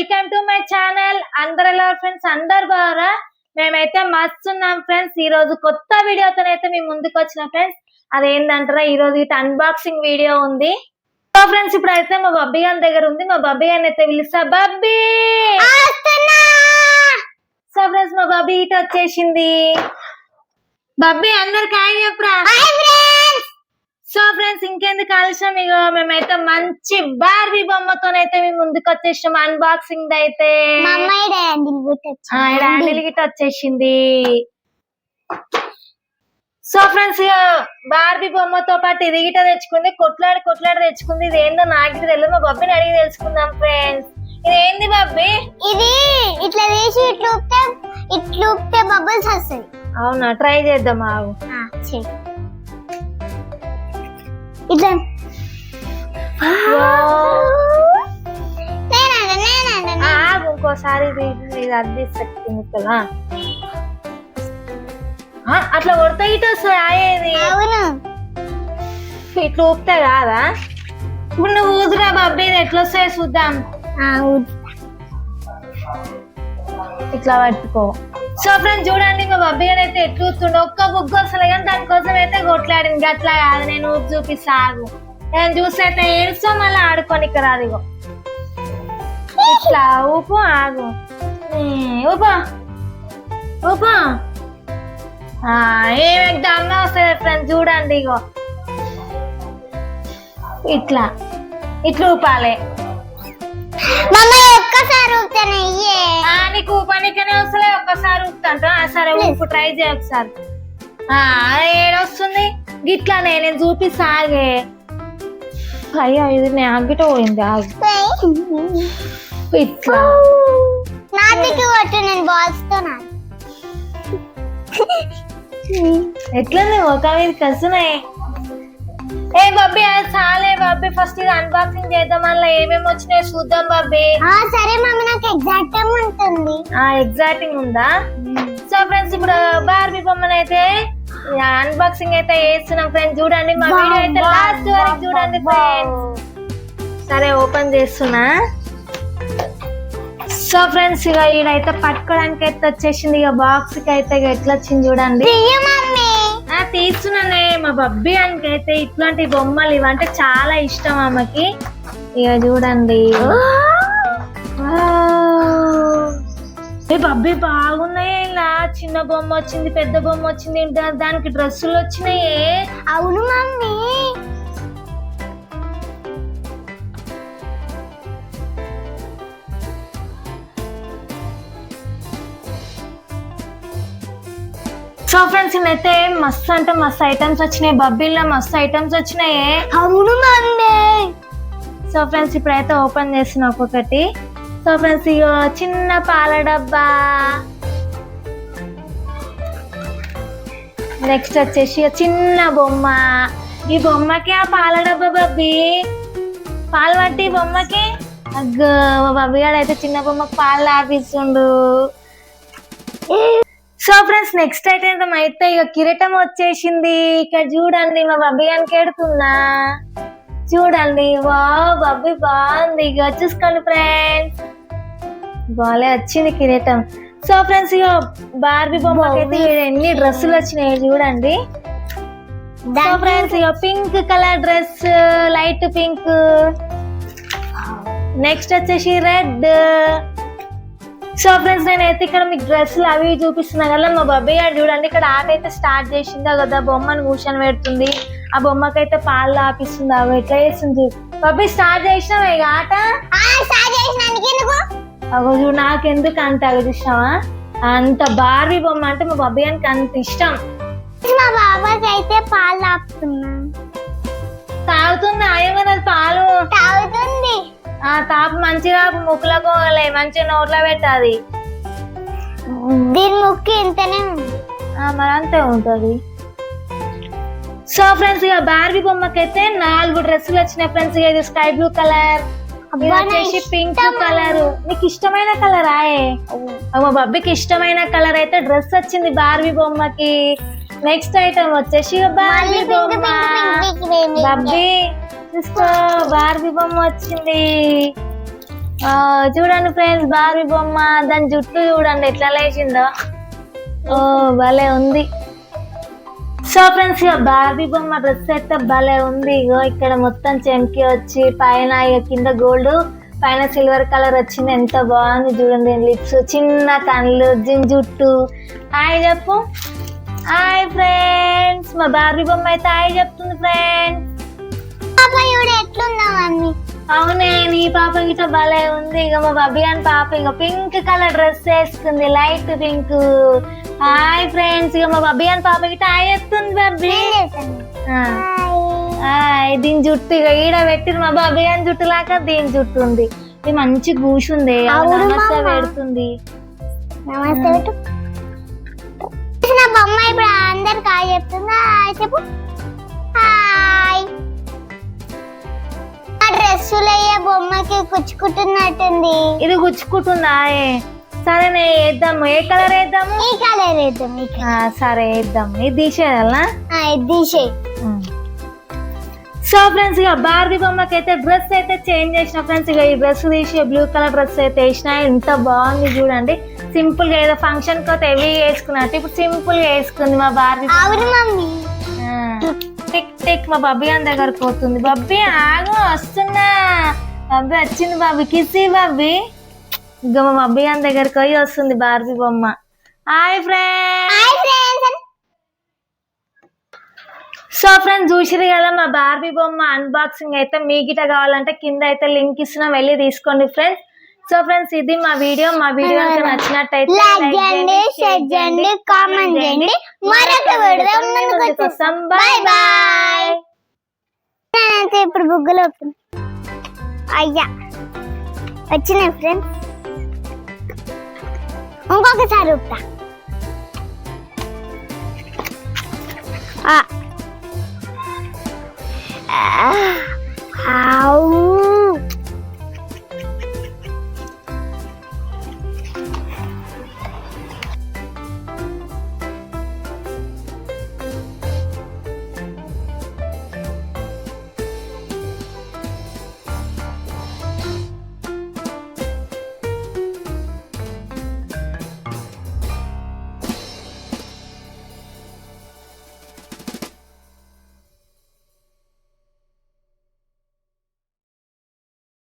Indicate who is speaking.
Speaker 1: Welcome to my channel. అందరిలో friends అందరు బాగా మేమైతే మస్తున్నాం ఫ్రెండ్స్. ఈ రోజు కొత్త వీడియోతోనైతే మేము ముందుకు వచ్చిన ఫ్రెండ్స్. అదేంటంటారా, ఈ రోజు ఇటు అన్బాక్సింగ్ వీడియో ఉంది. సో ఫ్రెండ్స్ ఇప్పుడైతే మా బబ్బీ గారి దగ్గర ఉంది. మా బబ్బీ గారిని అయితే పిలుస్తా. బబ్బీ సో ఫ్రెండ్స్ మా బబ్బీ ఇటు వచ్చేసింది. బబ్బీ అందరికి హాయ్ చెప్పురా. సో ఫ్రెండ్స్ ఇంకెందుకు ఆలస్యం, ఇక మేమైతే మంచి బార్బీ బొమ్మతోనైతే మేము ముందుకు వచ్చేసాం. అన్బాక్సింగ్ అయితే హ్యాండిల్ గిట్ వచ్చేసింది. సో ఫ్రెండ్స్ ఇక బార్బీ బొమ్మతో పాటు ఇది గిట తెచ్చుకుంది. కొట్లాడి తెచ్చుకుంది. ఇది ఏందో నాకు తెలియదు, మా బబ్బీని అడిగి తెలుసుకుందాం ఫ్రెండ్స్. ఇది ఏంది బబ్బీ?
Speaker 2: ఇది ఇట్లా వేసి ఇట్లూపితే బబుల్స్ వస్తాయి.
Speaker 1: అవునా, ట్రై చేద్దాం. ఆగు
Speaker 2: ఇట్లా
Speaker 1: ఇంకోసారి ఇది అందిస్తుంది కదా. అట్లా కొడతా ఇటు వస్తుంది. ఆయేది ఇట్లా ఊపుతా కాదా? ఇప్పుడు నువ్వు ఊదురా బబ్బీ, ఎట్లా వస్తాయో చూద్దాం. ఇట్లా పట్టుకో. సో ఫ్రెండ్స్ చూడండి, మా బబ్బీ గారు అయితే ఎట్లా ఊతుండో. ఒక్క బుగ్గు వస్తలే కానీ దానికోసం అయితే కొట్లాడింది. అట్లా కాదు, నేను ఊపి చూపిస్తా. ఆగు, నేను చూస్తే అయితే ఏడుస్తా, మళ్ళీ ఆడుకొని ఇక్కడ అదిగో ఇట్లా ఊపు. ఆగు, ఊపా ఊపా. ఏమి దమ్మ వస్తుంది ఫ్రెండ్స్. చూడండి ఇగో ఇట్లా ఇట్లా ఊపాలి.
Speaker 2: ఒక్కసారి
Speaker 1: నీకు ఊపనికనే వస్తలే, ఒక్కసారి ఊపుతా. సరే ఊపు, ట్రై చేయ ఒకసారి. ఏడొస్తుంది గిట్లానే, నేను చూపిస్తా. ఆగే. అయ్యో ఇది నాగిట పోయింది. ఇట్లా
Speaker 2: నేను బాల్స్ తో
Speaker 1: ఎట్లా ఒక మీదకి వస్తున్నాయి. ఏ బబ్బీ అది చాలే బబ్బీ, ఫస్ట్ ఇది అన్బాక్సింగ్ చేద్దాం. అలా ఏమేమి వచ్చినాయి చూద్దాం బబ్బీ.
Speaker 2: సరే మమ్మీ, నాకు ఎగ్జాక్టింగ్ ఉంటుంది.
Speaker 1: ఎగ్జాక్టింగ్ ఉందా? సో ఫ్రెండ్స్ ఇప్పుడు బార్బీ బొమ్మను అయితే అన్బాక్సింగ్ అయితే చేస్తున్నాం ఫ్రెండ్స్. చూడండి మా వీడియో అయితే లాస్ట్ వరకు చూడండి ఫ్రెండ్స్. సరే ఓపెన్ చేస్తున్నా. సో ఫ్రెండ్స్ ఇక ఈడైతే పట్టుకోవడానికి అయితే వచ్చేసింది. ఇక బాక్స్ కి అయితే ఎట్లా వచ్చింది చూడండి. తీస్తున్నానే. మా బబ్బీ అని అయితే ఇట్లాంటి బొమ్మలు ఇవంటే చాలా ఇష్టం ఆమెకి. ఇక చూడండి, బబ్బీ బాగున్నాయి. ఇలా చిన్న బొమ్మ వచ్చింది, పెద్ద బొమ్మ వచ్చింది, దానికి డ్రెస్సులు వచ్చినాయి.
Speaker 2: అవును మమ్మీ.
Speaker 1: సో ఫ్రెండ్స్ ఇన్నైతే మస్తు అంటే మస్తు ఐటమ్స్ వచ్చినాయి. బబ్బీలో మస్తు ఐటమ్స్ వచ్చినాయి.
Speaker 2: అవును మమ్మీ.
Speaker 1: సో ఫ్రెండ్స్ ఇప్పుడైతే ఓపెన్ చేస్తున్నా ఒక్కొక్కటి. సో ఫ్రెండ్స్ ఇక చిన్న పాల డబ్బా, నెక్స్ట్ వచ్చేసి చిన్న బొమ్మ. ఈ బొమ్మకి ఆ పాల డబ్బా బబ్బీ, పాలు పట్టి బొమ్మకి. అగ్గో మా బబ్బీ గారు అయితే చిన్న బొమ్మకి పాలు ఆపిస్తుండు. సో ఫ్రెండ్స్ నెక్స్ట్ ఐటమ్ అయితే ఇక కిరీటం వచ్చేసింది. ఇక్కడ చూడండి మా బబ్బీ గారికి ఎడుతున్నా. చూడండి, వా బబ్బీ బాగుంది. ఇక చూసుకోండి ఫ్రెండ్స్, బాగా వచ్చింది కిరీటం. సో ఫ్రెండ్స్ ఇక బార్బీ బొమ్మకైతే ఎన్ని డ్రెస్సులు వచ్చినాయి చూడండి. సో ఫ్రెండ్స్ ఇక pink colour dress, light pink. Next వచ్చేసి రెడ్. సో ఫ్రెండ్స్ నేనైతే ఇక్కడ మీకు డ్రెస్సులు అవి చూపిస్తున్నా కదా. మా బబ్బీ గారు చూడండి ఇక్కడ ఆట అయితే స్టార్ట్ చేసింది కదా. బొమ్మను కూర్చొని పెడుతుంది, ఆ బొమ్మకైతే పాలు ఆపిస్తుంది. అవి ఎట్లా చేస్తుంది బబ్బీ? స్టార్ట్ చేసినావా ఇక ఆట? అగో చూడు, నాకెందుకు అంత చూసావా, అంత బార్బీ బొమ్మ అంటే మా బబ్బీ గారికి అంత ఇష్టం.
Speaker 2: మా బాబాకి అయితే పాలు
Speaker 1: తాగుతుంది. ఆయమన్నది పాలు
Speaker 2: తాగుతుంది.
Speaker 1: తాపు మంచిగా ముక్కులకు మంచిగా నోట్లో పెట్టాది.
Speaker 2: దీని ముక్కు ఇంతనే
Speaker 1: మరి అంతే ఉంటది. సో ఫ్రెండ్స్ ఇక బార్బీ బొమ్మకైతే 4 డ్రెస్సులు వచ్చినాయి ఫ్రెండ్స్. ఇది స్కై బ్లూ కలర్, వచ్చేసి పింక్ కలర్. నీకు ఇష్టమైన కలర్ ఆయే. మా బబ్బీకి ఇష్టమైన కలర్ అయితే డ్రెస్ వచ్చింది బార్బీ బొమ్మకి. నెక్స్ట్ ఐటమ్ వచ్చేసి బార్బీ బొమ్మ. బబ్బీ చూసుకో, బార్బీ బొమ్మ వచ్చింది. చూడండి ఫ్రెండ్స్, బార్బీ బొమ్మ దాని జుట్టు చూడండి ఎట్లా లేచిందో. ఓ భలే ఉంది. సో ఫ్రెండ్స్, ఇక బార్బీ బొమ్మ డ్రెస్ అయితే భలే ఉంది. ఇగో ఇక్కడ మొత్తం చెంకి వచ్చి పైన ఇక కింద గోల్డ్ పైన సిల్వర్ కలర్ వచ్చింది. ఎంత బాగుంది చూడండి. లిప్స్, చిన్న కళ్ళు, జుట్టు. హాయ్ చెప్పు. హాయ్ ఫ్రెండ్స్, మా బార్బీ బొమ్మ అయితే హాయ్ చెప్తుంది ఫ్రెండ్స్.
Speaker 2: పాప చూడు ఎట్లున్నావని.
Speaker 1: అవునే, నీ పాప గిట్ట భలే ఉంది. ఇక మా బబ్బీ అని పాప ఇక పింక్ కలర్ డ్రెస్ వేసుకుంది, లైట్ పింక్. హాయ్ ఫ్రెండ్స్, ఇక మా బబ్బీ అని పాప గిట్ట హాయ్ చెప్తుంది బబ్బీ. హాయ్. దీని జుట్టు ఇక ఈడ పెట్టింది, మా బబ్బీ అని జుట్టు లాగా దీని జుట్టు ఉంది. ఇది మంచి కూసుంది, నమస్తే పెడుతుంది.
Speaker 2: నమస్తే పెట్టు. నా బొమ్మ ఇప్పుడు అందరికి హాయ్ చెప్తుందా? హాయ్ చెప్పు. హాయ్. ఆ డ్రెస్సులయ్యే బొమ్మకి కుచ్చుకుంటున్నట్టుంది.
Speaker 1: ఇది గుచ్చుకుంటుందా? సరేనే, వేద్దాము. ఏ కలర్ వేద్దాము?
Speaker 2: ఈ కలర్ వేద్దాం.
Speaker 1: సరే వేద్దాము. ఇది తీసేయాలనా?
Speaker 2: ఇది తీసేయి.
Speaker 1: సో ఫ్రెండ్స్, ఇక బార్బీ బొమ్మకి అయితే డ్రెస్ అయితే చేంజ్ చేసిన ఫ్రెండ్స్. ఇక ఈ డ్రెస్ తీసి బ్లూ కలర్ డ్రెస్ అయితే వేసిన. ఎంత బాగుంది చూడండి. సింపుల్ గా ఏదో ఫంక్షన్ కి హెవీ వేసుకున్నట్టు ఇప్పుడు సింపుల్ గా వేసుకుంది మా బార్బీ.
Speaker 2: అవును మమ్మీ.
Speaker 1: టిక్ టిక్ మా బబ్బీ అని దగ్గరకు పోతుంది. బబ్బీ ఆగు, వస్తున్నా. బబ్బీ వచ్చింది. బబ్బీ కిసి బబ్బీ. ఇక మా బబ్బీ అని దగ్గరకు పోయి వస్తుంది బార్బీ బొమ్మ. Hi friends. సో ఫ్రెండ్స్, చూసిరు కదా మా బార్బీ బొమ్మ అన్బాక్సింగ్ అయితే. మీ గిట కావాలంటే కింద అయితే లింక్ ఇస్తున్నా, వెళ్ళి తీసుకోండి ఫ్రెండ్స్. సో ఫ్రెండ్స్, ఇది మా వీడియో కనుక నచ్చినట్టయితే
Speaker 2: లైక్ చేయండి, షేర్ చేయండి, కామెంట్ చేయండి. మరొక వీడియో ముందుకు వస్తాం. By by. నేనైతే ఇప్పుడు బుగ్గలు అయ్యా వచ్చినాయి ఫ్రెండ్స్. ఇంకొకసారి ఊపుతా. ఆ